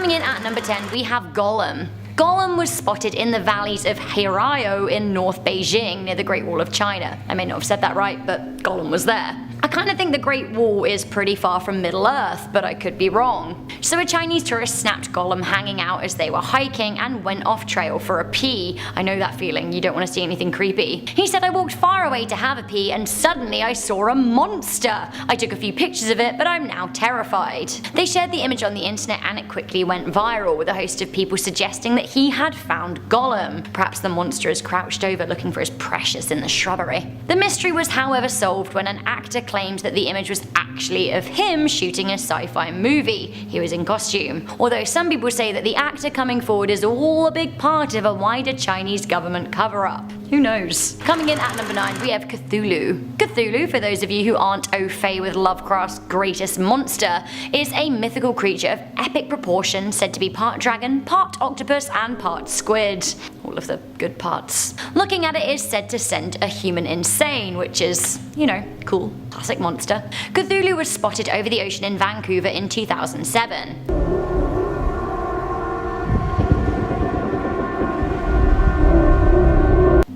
Coming in at number 10, we have GOLLUM. GOLLUM was spotted in the valleys of Heirao in North Beijing near the Great Wall of China. I may not have said that right, but GOLLUM was there. I kinda think the Great Wall is pretty far from Middle Earth, but I could be wrong. So a Chinese tourist snapped GOLLUM hanging out as they were hiking and went off trail for a pee. I know that feeling, you don't want to see anything creepy. He said, "I walked far away to have a pee and suddenly I saw a monster. I took a few pictures of it, but I'm now terrified." They shared the image on the internet and it quickly went viral, with a host of people suggesting that he had found GOLLUM. Perhaps the monster is crouched over looking for his precious in the shrubbery. The mystery was however solved when an actor claimed that the image was actually of him shooting a sci-fi movie. He was in costume. Although some people say that the actor coming forward is all a big part of a wider Chinese government cover-up. Who knows? Coming in at number 9, we have Cthulhu. Cthulhu, for those of you who aren't au fait with Lovecraft's greatest monster, is a mythical creature of epic proportions said to be part dragon, part octopus, and part squid. All of the good parts. Looking at it is said to send a human insane, which is, you know, cool. Classic monster. Cthulhu was spotted over the ocean in Vancouver in 2007.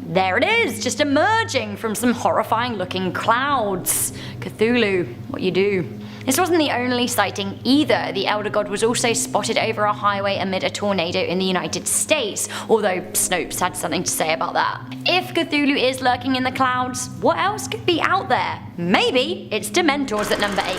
There it is, just emerging from some horrifying looking clouds. Cthulhu, what you do. This wasn't the only sighting either. The elder god was also spotted over a highway amid a tornado in the United States, although Snopes had something to say about that. If Cthulhu is lurking in the clouds, what else could be out there? Maybe it's Dementors at number 8.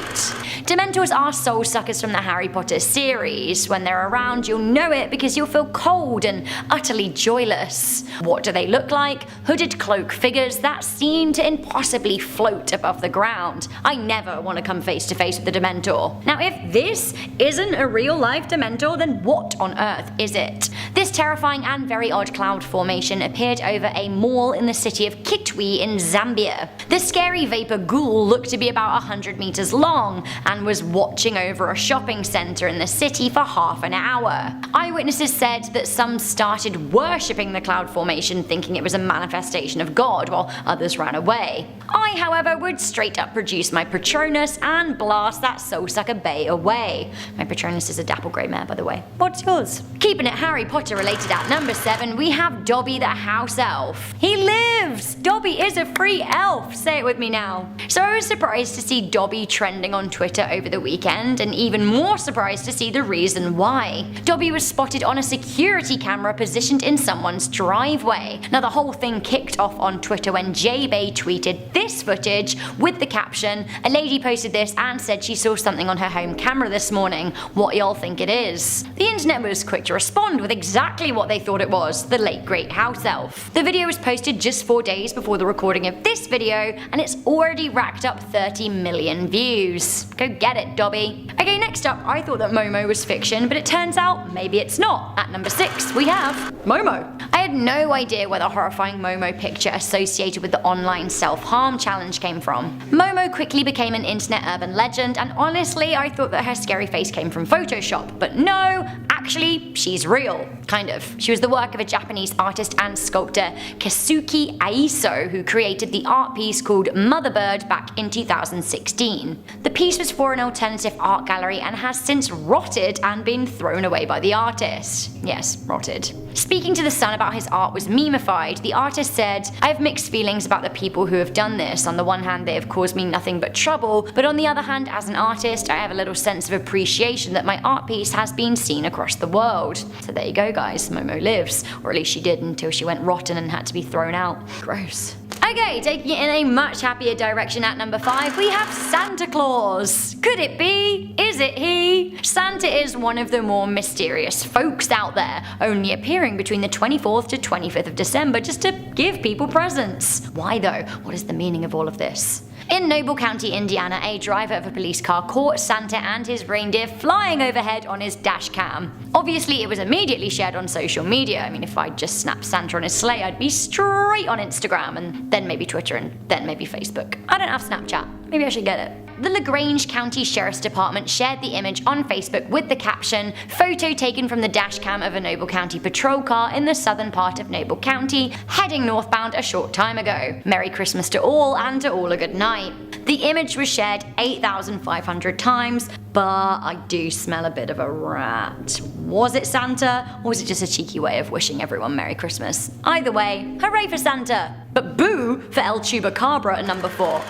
Dementors are soul suckers from the Harry Potter series. When they're around, you'll know it because you'll feel cold and utterly joyless. What do they look like? Hooded cloak figures that seem to impossibly float above the ground. I never want to come face to face with the Dementor. Now if this isn't a real life Dementor, then what on earth is it? This terrifying and very odd cloud formation appeared over a mall in the city of Kitwe in Zambia. The scary vapor ghoul looked to be about 100 meters long and was watching over a shopping center in the city for half an hour. Eyewitnesses said that some started worshipping the cloud formation thinking it was a manifestation of God, while others ran away. I, however, would straight up produce my Patronus and blast that soulsucker bay away. My Patronus is a dapple grey mare, by the way. What's yours? Keeping it Harry Potter related at number 7, we have Dobby the house elf. He lives! Dobby is a free elf! Say it with me now. So I was surprised to see Dobby trending on Twitter over the weekend, and even more surprised to see the reason why. Dobby was spotted on a security camera positioned in someone's driveway. Now the whole thing kicked off on Twitter when J-Bay tweeted this footage with the caption, "A lady posted this and said she saw something on her home camera this morning. What y'all think it is?" The internet was quick to respond with exactly what they thought it was, the late great house elf. The video was posted just 4 days before the recording of this video, and it's already racked up 30 million views. Go get it, Dobby. Okay, next up, I thought that Momo was fiction, but it turns out maybe it's not. At number 6, we have Momo. I had no idea where the horrifying Momo picture associated with the online self-harm challenge came from. Momo quickly became an internet urban legend, and honestly I thought that her scary face came from Photoshop, but no, actually she's real. Kind of. She was the work of a Japanese artist and sculptor, Keisuke Aiso, who created the art piece called Motherbird back in 2016. The piece was for an alternative art gallery and has since rotted and been thrown away by the artist. Yes, rotted. Speaking to The Sun about his art was memeified, the artist said, "I have mixed feelings about the people who have done this. On the one hand, they have caused me nothing but trouble, but on the other hand, as an artist, I have a little sense of appreciation that my art piece has been seen across the world." So there you go guys, Momo lives. Or at least she did until she went rotten and had to be thrown out. Gross. Okay, taking it in a much happier direction at number 5, we have Santa Claus. Could it be? Is it he? Santa is one of the more mysterious folks out there, only appearing between the 24th to 25th of December just to give people presents. Why though? What is the meaning of all of this? In Noble County, Indiana, a driver of a police car caught Santa and his reindeer flying overhead on his dash cam. Obviously it was immediately shared on social media. I mean, if I'd just snapped Santa on his sleigh, I'd be straight on Instagram, and then maybe Twitter, and then maybe Facebook. I don't have Snapchat. maybe I should get it. The LaGrange County Sheriff's Department shared the image on Facebook with the caption, "Photo taken from the dash cam of a Noble County patrol car in the southern part of Noble County, heading northbound a short time ago. Merry Christmas to all, and to all a good night." The image was shared 8,500 times, but I do smell a bit of a rat. Was it Santa, or was it just a cheeky way of wishing everyone Merry Christmas? Either way, hooray for Santa! But boo for El Chupacabra at number 4.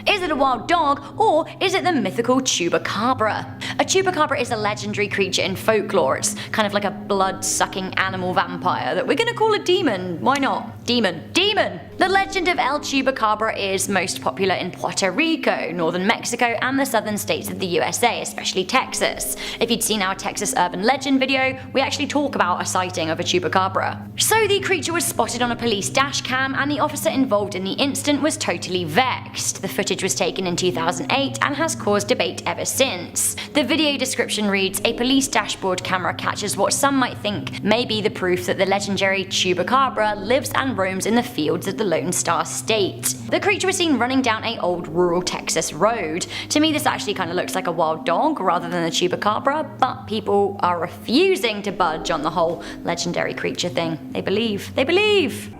Is it a wild dog, or is it the mythical Chupacabra? A Chupacabra is a legendary creature in folklore. It's kind of like a blood-sucking animal vampire that we're gonna call a demon. Why not? Demon. Demon! The legend of El Chupacabra is most popular in Puerto Rico, northern Mexico, and the southern states of the USA, especially Texas. If you'd seen our Texas urban legend video, we actually talk about a sighting of a Chupacabra. So the creature was spotted on a police dash cam, and the officer involved in the incident was totally vexed. The footage was taken in 2008 and has caused debate ever since. The video description reads, "A police dashboard camera catches what some might think may be the proof that the legendary Chupacabra lives and roams in the fields of the Lone Star State." The creature was seen running down a old rural Texas road. To me, this actually kind of looks like a wild dog rather than a Chupacabra, but people are refusing to budge on the whole legendary creature thing. They believe. They believe!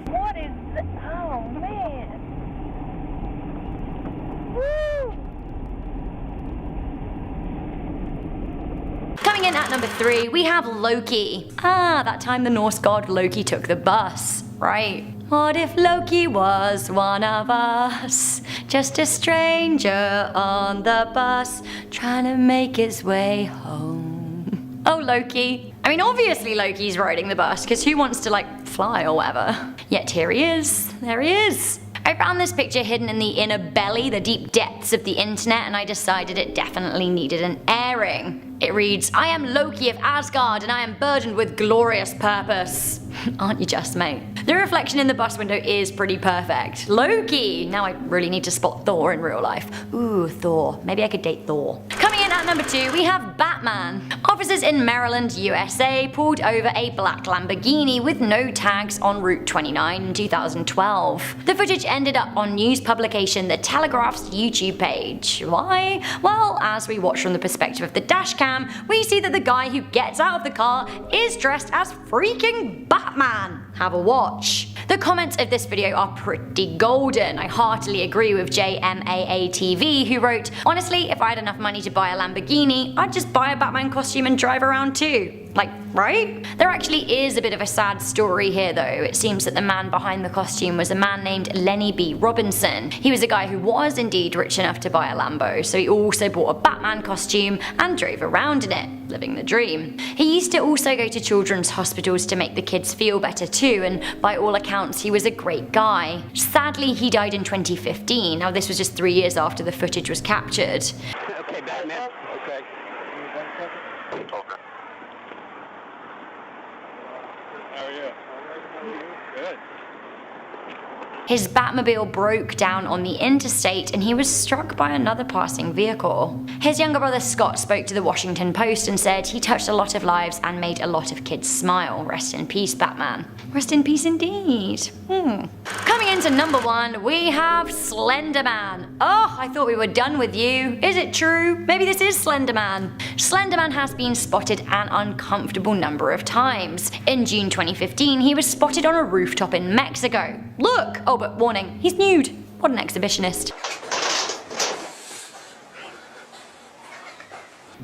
What is that? Oh man. Woo! Coming in at number 3, we have Loki. That time the Norse god Loki took the bus. Right. What if Loki was one of us? Just a stranger on the bus, trying to make his way home. Oh, Loki. I mean, obviously Loki's riding the bus, because who wants to, like, fly or whatever? Yet here he is. There he is. I found this picture hidden in the inner belly, the deep depths of the internet, and I decided it definitely needed an airing. It reads, "I am Loki of Asgard, and I am burdened with glorious purpose." Aren't you just, mate? The reflection in the bus window is pretty perfect. Loki! Now I really need to spot Thor in real life. Ooh, Thor. Maybe I could date Thor. Coming in at number 2, we have Batman. Officers in Maryland, USA pulled over a black Lamborghini with no tags on Route 29 in 2012. The footage ended up on news publication The Telegraph's YouTube page. Why? Well, as we watch from the perspective of the dashcam, we see that the guy who gets out of the car is dressed as freaking Batman. Have a watch. The comments of this video are pretty golden. I heartily agree with JMAATV, who wrote, "Honestly, if I had enough money to buy a Lamborghini, I'd just buy a Batman costume and drive around too." Like, right? There actually is a bit of a sad story here though. It seems that the man behind the costume was a man named Lenny B. Robinson. He was a guy who was indeed rich enough to buy a Lambo, so he also bought a Batman costume and drove around in it, living the dream. He used to also go to children's hospitals to make the kids feel better too, and by all accounts he was a great guy. Sadly, he died in 2015. Now this was just 3 years after the footage was captured. Okay, Batman. Okay. How are you? Good. His Batmobile broke down on the interstate and he was struck by another passing vehicle. His younger brother Scott spoke to the Washington Post and said he touched a lot of lives and made a lot of kids smile. Rest in peace, Batman. Rest in peace indeed. Coming into number 1, we have Slenderman. Oh, I thought we were done with you. Is it true? Maybe this is Slenderman. Slenderman has been spotted an uncomfortable number of times. In June 2015, he was spotted on a rooftop in Mexico. Look! Oh, but warning, he's nude. What an exhibitionist.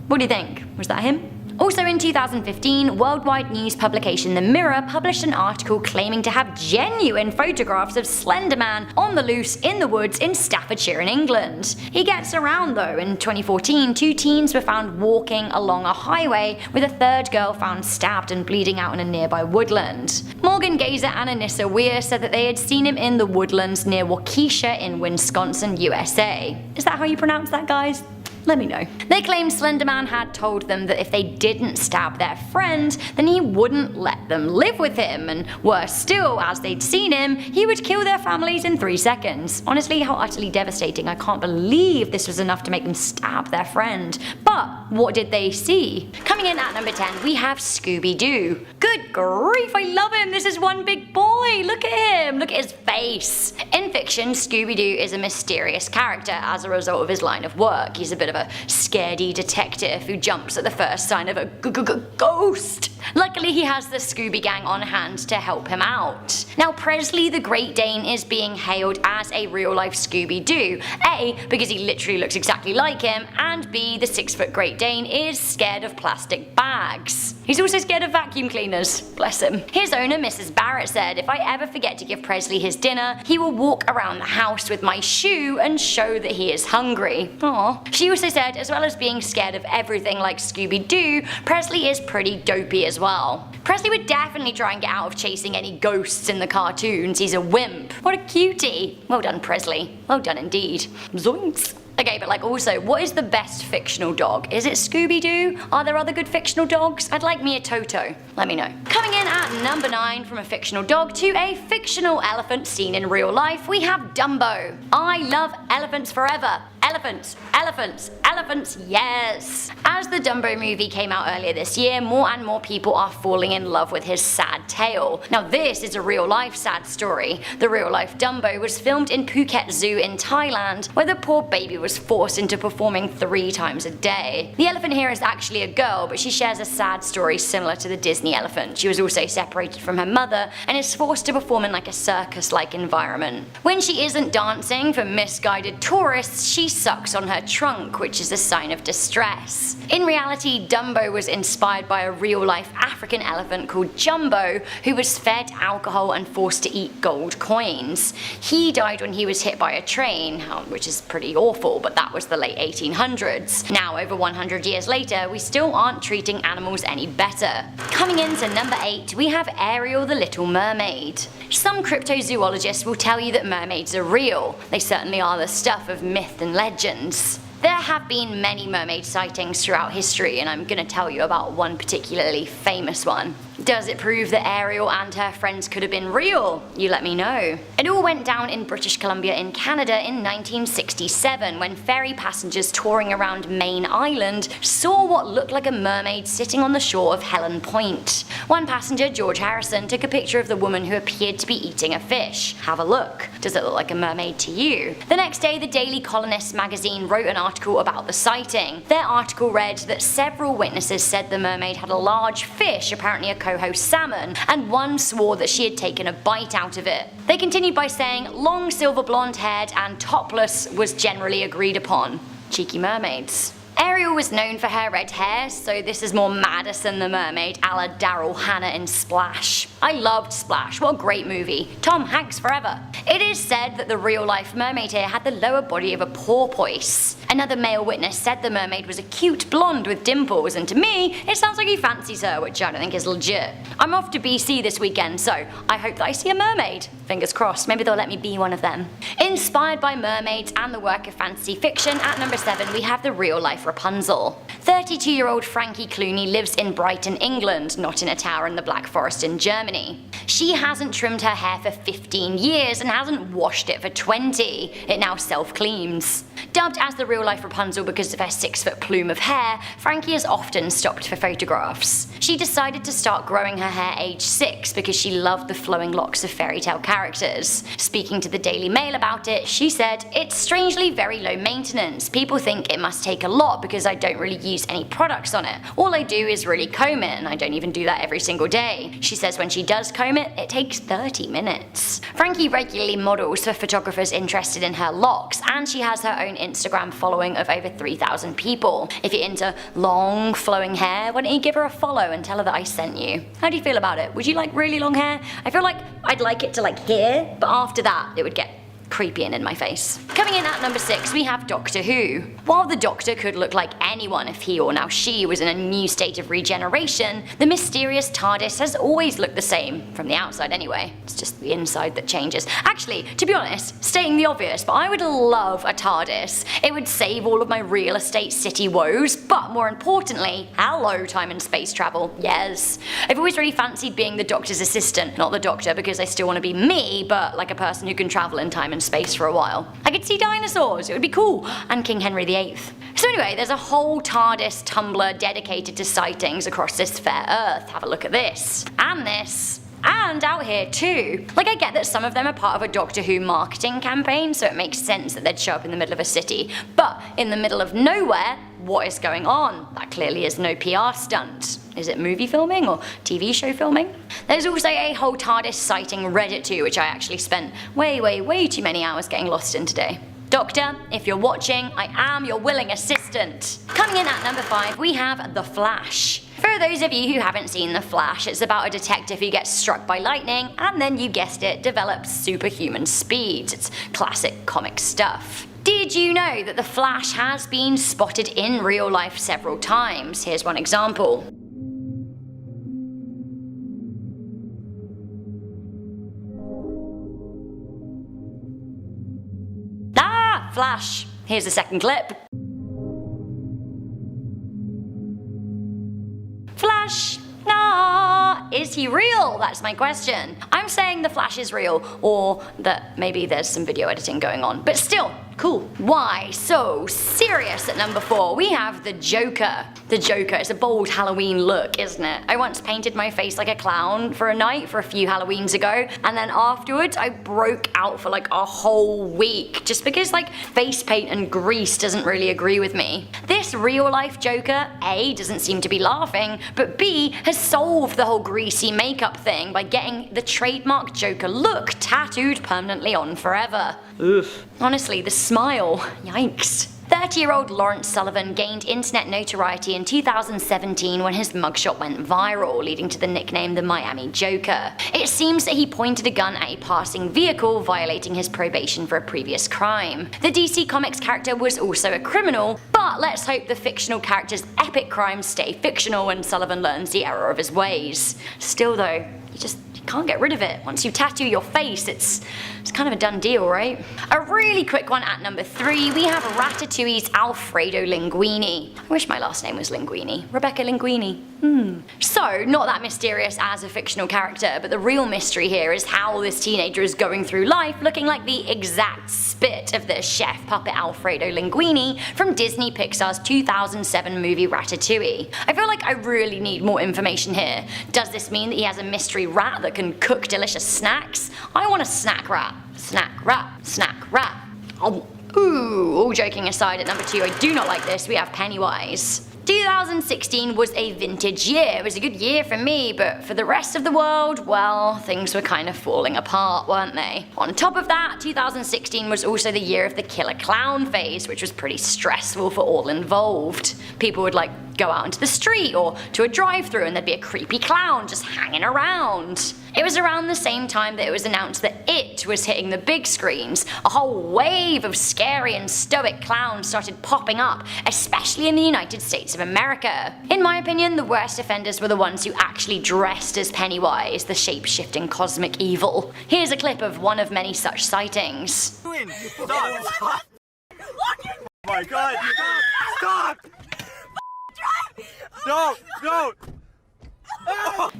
What do you think? Was that him? Also in 2015, worldwide news publication The Mirror published an article claiming to have genuine photographs of Slenderman on the loose in the woods in Staffordshire in England. He gets around though. In 2014, 2 teens were found walking along a highway with a third girl found stabbed and bleeding out in a nearby woodland. Morgan Gazer and Anissa Weir said that they had seen him in the woodlands near Waukesha in Wisconsin, USA. Is that how you pronounce that, guys? Let me know. They claimed Slenderman had told them that if they didn't stab their friend, then he wouldn't let them live with him, and worse still, as they'd seen him, he would kill their families in 3 seconds. Honestly, how utterly devastating. I can't believe this was enough to make them stab their friend. But what did they see? Coming in at number 10, we have Scooby-Doo. Good grief, I love him. This is one big boy. Look at him. Look at his face. In In fiction, Scooby-Doo is a mysterious character as a result of his line of work. He's a bit of a scaredy detective who jumps at the first sign of a ghost. Luckily, he has the Scooby Gang on hand to help him out. Now, Presley the Great Dane is being hailed as a real-life Scooby-Doo. A, because he literally looks exactly like him, and B, the 6-foot Great Dane is scared of plastic bags. He's also scared of vacuum cleaners. Bless him. His owner, Mrs. Barrett, said, "If I ever forget to give Presley his dinner, he will walk around the house with my shoe and show that he is hungry." Aww. She also said, as well as being scared of everything like Scooby-Doo, Presley is pretty dopey as well. Presley would definitely try and get out of chasing any ghosts in the cartoons. He's a wimp. What a cutie. Well done, Presley. Well done indeed. Zoinks. Okay, but like also, what is the best fictional dog? Is it Scooby-Doo? Are there other good fictional dogs? I'd like me a Toto. Let me know. Coming in at number 9 from a fictional dog to a fictional elephant seen in real life, we have Dumbo. I love elephants forever. Elephants, elephants, elephants, yes! As the Dumbo movie came out earlier this year, more and more people are falling in love with his sad tale. Now this is a real life sad story. The real life Dumbo was filmed in Phuket Zoo in Thailand, where the poor baby was forced into performing 3 times a day. The elephant here is actually a girl, but she shares a sad story similar to the Disney elephant. She was also separated from her mother and is forced to perform in like a circus-like environment. When she isn't dancing for misguided tourists, she sucks on her trunk, which is a sign of distress. In reality, Dumbo was inspired by a real-life African elephant called Jumbo, who was fed alcohol and forced to eat gold coins. He died when he was hit by a train, which is pretty awful, but that was the late 1800s. Now, over 100 years later, we still aren't treating animals any better. Coming in to number 8, we have Ariel the Little Mermaid. Some cryptozoologists will tell you that mermaids are real. They certainly are the stuff of myth and legends. There have been many mermaid sightings throughout history, and I'm gonna tell you about one particularly famous one. Does it prove that Ariel and her friends could have been real? You let me know. It all went down in British Columbia in Canada in 1967 when ferry passengers touring around Main Island saw what looked like a mermaid sitting on the shore of Helen Point. One passenger, George Harrison, took a picture of the woman who appeared to be eating a fish. Have a look. Does it look like a mermaid to you? The next day, the Daily Colonist magazine wrote an article about the sighting. Their article read that several witnesses said the mermaid had a large fish, apparently a coho salmon, and one swore that she had taken a bite out of it. They continued by saying long silver blonde haired and topless was generally agreed upon. Cheeky mermaids. Ariel was known for her red hair, so this is more Madison the Mermaid a la Daryl Hannah in Splash. I loved Splash, what a great movie. Tom Hanks forever. It is said that the real life mermaid here had the lower body of a porpoise. Another male witness said the mermaid was a cute blonde with dimples, and to me, it sounds like he fancies her, which I don't think is legit. I'm off to BC this weekend, so I hope that I see a mermaid. Fingers crossed, maybe they'll let me be one of them. Inspired by mermaids and the work of fantasy fiction, at number 7 we have the real life Rapunzel. 32-year-old Frankie Clooney lives in Brighton, England, not in a tower in the Black Forest in Germany. She hasn't trimmed her hair for 15 years and hasn't washed it for 20. It now self-cleans. Dubbed as the real-life Rapunzel because of her 6-foot plume of hair, Frankie has often stopped for photographs. She decided to start growing her hair age 6 because she loved the flowing locks of fairy tale characters. Speaking to the Daily Mail about it, she said, "It's strangely very low maintenance. People think it must take a lot because I don't really use any products on it. All I do is really comb it, and I don't even do that every single day." She says when she does comb it, it takes 30 minutes. Frankie regularly models for photographers interested in her locks, and she has her own Instagram following of over 3,000 people. If you're into long flowing hair, why don't you give her a follow and tell her that I sent you? How do you feel about it? Would you like really long hair? I feel like I'd like it to like here, but after that it would get creepy and in my face. Coming in at number 6 we have Doctor Who. While the Doctor could look like anyone if he or now she was in a new state of regeneration, the mysterious TARDIS has always looked the same, from the outside anyway. It's just the inside that changes. Actually, to be honest, stating the obvious, but I would love a TARDIS. It would save all of my real estate city woes, but more importantly, hello time and space travel, yes. I've always really fancied being the Doctor's assistant, not the Doctor because I still want to be me, but like a person who can travel in time and space for a while. I could see dinosaurs, it would be cool, and King Henry VIII. So anyway, there's a whole TARDIS Tumblr dedicated to sightings across this fair earth. Have a look at this. And this. And out here too. Like, I get that some of them are part of a Doctor Who marketing campaign, so it makes sense that they'd show up in the middle of a city. But in the middle of nowhere, what is going on? That clearly is no PR stunt. Is it movie filming or TV show filming? There's also a whole TARDIS sighting Reddit too, which I actually spent way too many hours getting lost in today. Doctor, if you're watching, I am your willing assistant. Coming in at number 5, we have The Flash. For those of you who haven't seen The Flash, it's about a detective who gets struck by lightning and then, you guessed it, develops superhuman speed. It's classic comic stuff. Did you know that The Flash has been spotted in real life several times? Here's one example. Flash. Here's a second clip. Flash! Nah, is he real? That's my question. I'm saying the Flash is real, or that maybe there's some video editing going on, but still, cool. Why so serious at number 4? We have the Joker. The Joker is a bold Halloween look, isn't it? I once painted my face like a clown for a night for a few Halloweens ago, and then afterwards I broke out for like a whole week, just because like face paint and grease doesn't really agree with me. This real life Joker, A, doesn't seem to be laughing, but B, has solved the whole greasy makeup thing by getting the trademark Joker look tattooed permanently on forever. Oof. Honestly, the smile, yikes. 30-year-old Lawrence Sullivan gained internet notoriety in 2017 when his mugshot went viral, leading to the nickname the Miami Joker. It seems that he pointed a gun at a passing vehicle, violating his probation for a previous crime. The DC Comics character was also a criminal, but let's hope the fictional character's epic crimes stay fictional when Sullivan learns the error of his ways. Still though, you can't get rid of it. Once you tattoo your face, it's kind of a done deal, right? A really quick one at number 3, we have Ratatouille's Alfredo Linguini. I wish my last name was Linguini. Rebecca Linguini. So, not that mysterious as a fictional character, but the real mystery here is how this teenager is going through life looking like the exact spit of the chef puppet Alfredo Linguini from Disney Pixar's 2007 movie Ratatouille. I feel like I really need more information here. Does this mean that he has a mystery rat that can cook delicious snacks? I want a snack rat. Snack rat. Snack rat. Oh. Ooh, all joking aside, at number 2, I do not like this, we have Pennywise. 2016 was a vintage year. It was a good year for me, but for the rest of the world, well, things were kind of falling apart, weren't they? On top of that, 2016 was also the year of the killer clown phase, which was pretty stressful for all involved. People would like go out into the street or to a drive-thru and there'd be a creepy clown just hanging around. It was around the same time that it was announced that It was hitting the big screens. A whole wave of scary and stoic clowns started popping up, especially in the United States of America. In my opinion, the worst offenders were the ones who actually dressed as Pennywise, the shape-shifting cosmic evil. Here's a clip of one of many such sightings. Stop! Stop! Oh my god! Stop! Stop! No!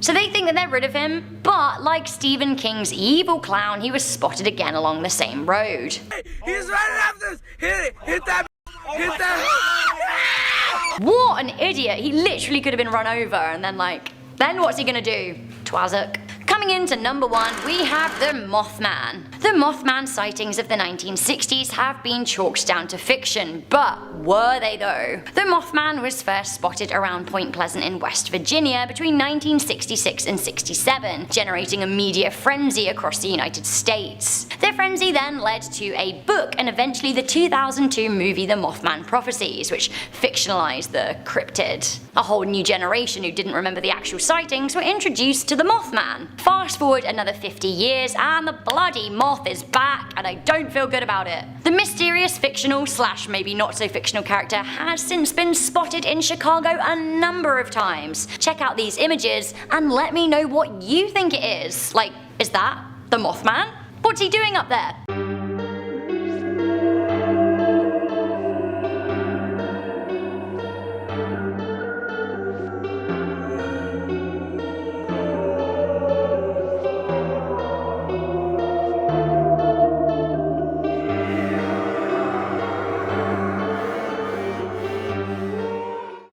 So they think that they're rid of him, but like Stephen King's evil clown, he was spotted again along the same road. He's running after us! Hit that! Hit that! What an idiot! He literally could have been run over and then what's he gonna do? Twazzock. Coming into number 1, we have the Mothman. The Mothman sightings of the 1960s have been chalked down to fiction, but were they though? The Mothman was first spotted around Point Pleasant in West Virginia between 1966 and 67, generating a media frenzy across the United States. The frenzy then led to a book and eventually the 2002 movie The Mothman Prophecies, which fictionalized the cryptid. A whole new generation who didn't remember the actual sightings were introduced to the Mothman. Fast forward another 50 years and the bloody moth is back, and I don't feel good about it. The mysterious fictional / maybe not so fictional character has since been spotted in Chicago a number of times. Check out these images and let me know what you think it is. Like, is that the Mothman? What's he doing up there?